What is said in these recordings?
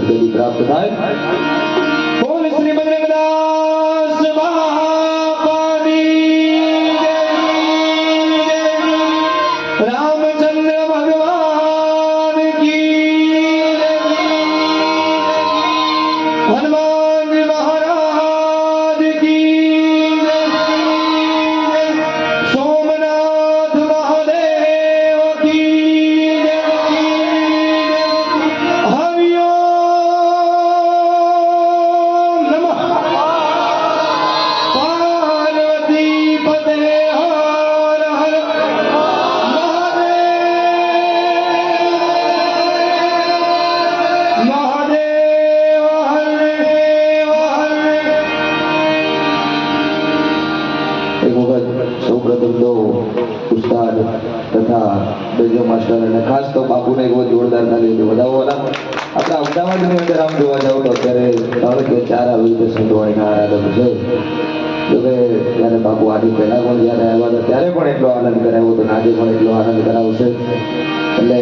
સદગતિ પ્રાપ્ત થાય. બોલ શ્રી બજરંગદાસ બાપાની જય. રામચંદ્ર ભગવાન કી જય. હનુમાન મહારાજ કી જય. સોમનાથ મહાદેવ કી જય. હરિઓમ નમઃ પાર્વતી પતે હર હર મહાદેવ મહાદેવ હર હર. એક વખત સૌપ્રથમ તો ઉસ્તાદ તથા બેજો માસ્ટર અને ખાસ તો બાપુને એક જોરદાર તાલી હતી વધાવવાના. આપણે અમદાવાદની અંદર આમ જોવા જાવ તો અત્યારે 3 કે 4 આવી રીતે સંતવાણીના આરાધક છે. જોકે ત્યારે બાપુ આદિ પહેલા પણ જ્યારે આવ્યા હતા ત્યારે પણ એટલો આનંદ કરાવ્યો હતો, આજે પણ એટલો આનંદ કરાવશે. એટલે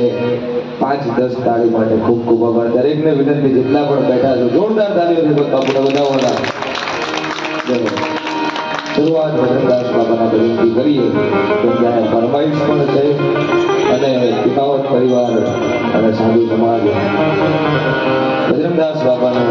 5-10 તાળી માટે ખૂબ ખૂબ આભાર. દરેકને વિનંતી, જેટલા પણ બેઠા છો જોરદાર તાળીઓથી બાપુને વધાવવાના. શરૂઆત બજરંગદાસ બાબાના ભજનથી કરીએ તો ત્યાં ફરમાઈશ પણ છે અને પિતાવત પરિવાર અને સાધુ સમાજ બજરંગદાસ બાબાને